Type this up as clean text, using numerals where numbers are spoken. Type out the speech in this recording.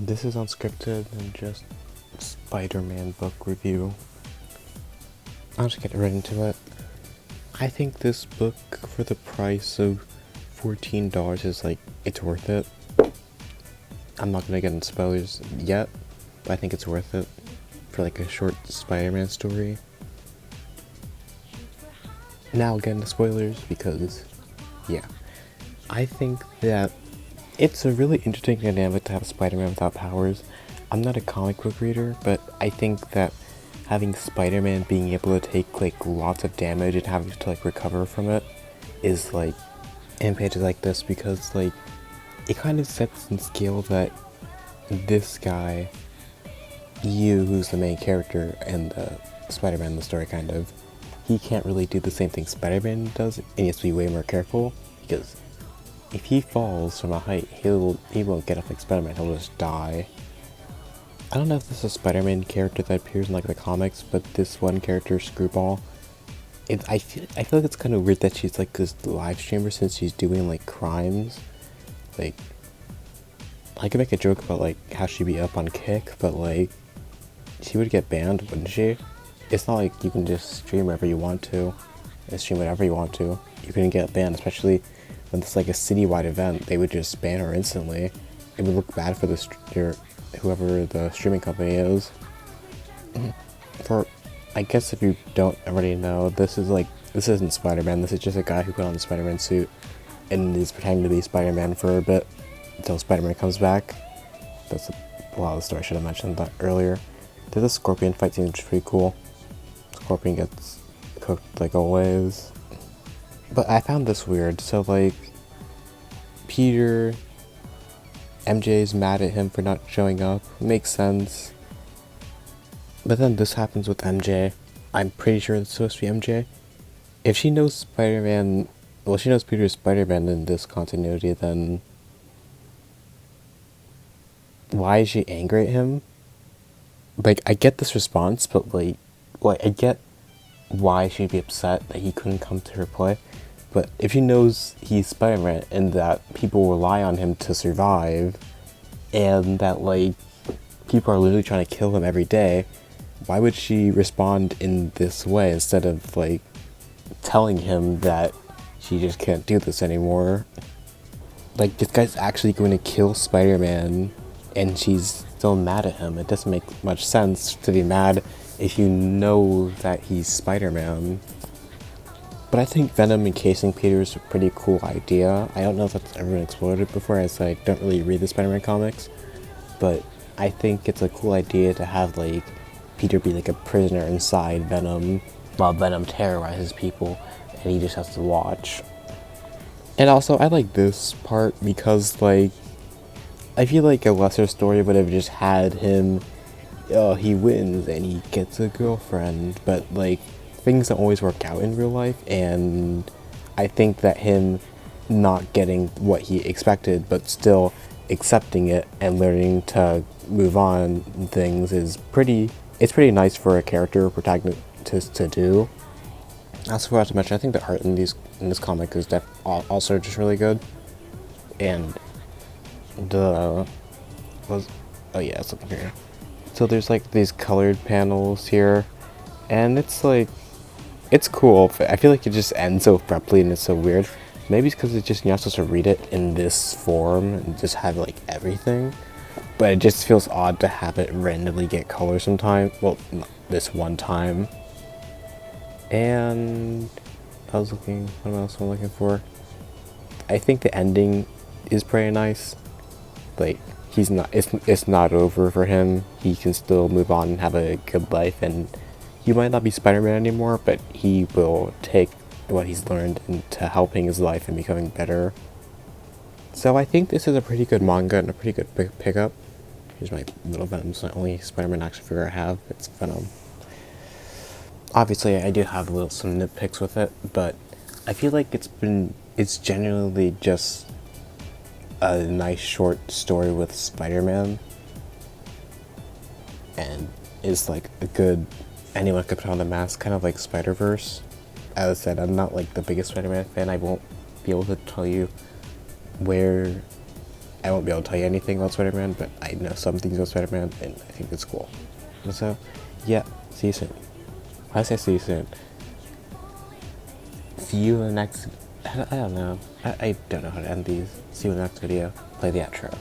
This is unscripted and just Spider-Man book review. I'll just get right into it. I think this book, for the price of $14, is it's worth it. I'm not gonna get into spoilers yet, but I think it's worth it for a short Spider-Man story. Now I'll get into spoilers because, yeah. I think that it's a really interesting dynamic to have Spider-Man without powers. I'm not a comic book reader, but I think that having Spider-Man being able to take lots of damage and having to recover from it is in pages like this, because it kind of sets in scale that this guy, who's the main character and Spider-Man in the story he can't really do the same thing Spider-Man does, and he has to be way more careful, because if he falls from a height, he won't get up like Spider-Man, he'll just die. I don't know if this is a Spider-Man character that appears in the comics, but this one character, Screwball, I feel like it's kind of weird that she's this live streamer, since she's doing crimes. I could make a joke about how she'd be up on Kick, but she would get banned, wouldn't she? It's not like you can just stream wherever you want to and stream whatever you want to. You can get banned, especially when it's a citywide event. They would just ban her instantly. It would look bad for whoever the streaming company is. I guess if you don't already know, this isn't Spider-Man. This is just a guy who put on the Spider-Man suit and is pretending to be Spider-Man for a bit until Spider-Man comes back. That's a lot of the story. I should have mentioned that earlier. There's a Scorpion fight scene, which is pretty cool. Scorpion gets cooked like always. But I found this weird. So Peter, MJ's mad at him for not showing up. Makes sense. But then this happens with MJ. I'm pretty sure it's supposed to be MJ. If she knows Spider-Man, well, she knows Peter's Spider-Man in this continuity, then why is she angry at him? I get this response, but I get why she'd be upset that he couldn't come to her play. But if she knows he's Spider-Man and that people rely on him to survive, and that people are literally trying to kill him every day, why would she respond in this way instead of telling him that she just can't do this anymore? This guy's actually going to kill Spider-Man and she's still mad at him. It doesn't make much sense to be mad if you know that he's Spider-Man. But I think Venom encasing Peter is a pretty cool idea. I don't know if that's ever been explored before, as I don't really read the Spider-Man comics, but I think it's a cool idea to have Peter be a prisoner inside Venom while Venom terrorizes people and he just has to watch. And also, I like this part because I feel a lesser story would have just had him, he wins and he gets a girlfriend, but things don't always work out in real life, and I think that him not getting what he expected but still accepting it and learning to move on things is pretty nice for a character protagonist to do. I also forgot to mention, I think the art in this comic is also just really good, and it's up here. So there's these colored panels here, and it's cool. I feel it just ends so abruptly and it's so weird. Maybe it's because you're not supposed to read it in this form and just have everything. But it just feels odd to have it randomly get color sometime. Well, not this one time. And what else am I looking for? I think the ending is pretty nice. It's not over for him. He can still move on and have a good life, and he might not be Spider-Man anymore, but he will take what he's learned into helping his life and becoming better. So I think this is a pretty good manga and a pretty good pickup. Here's my little Venom. It's the only Spider-Man action figure I have. It's Venom. Obviously, I do have some nitpicks with it, but I feel it's genuinely just a nice short story with Spider-Man, and is a good anyone could put on the mask, kind of like Spider-Verse. As I said, I'm not the biggest Spider-Man fan. I won't be able to tell you where I won't be able to tell you anything about Spider-Man, but I know some things about Spider-Man, and I think it's cool. And so, yeah, see you soon. I say see you soon. See you in the next. I don't know. I don't know how to end these. See you in the next video. Play the outro.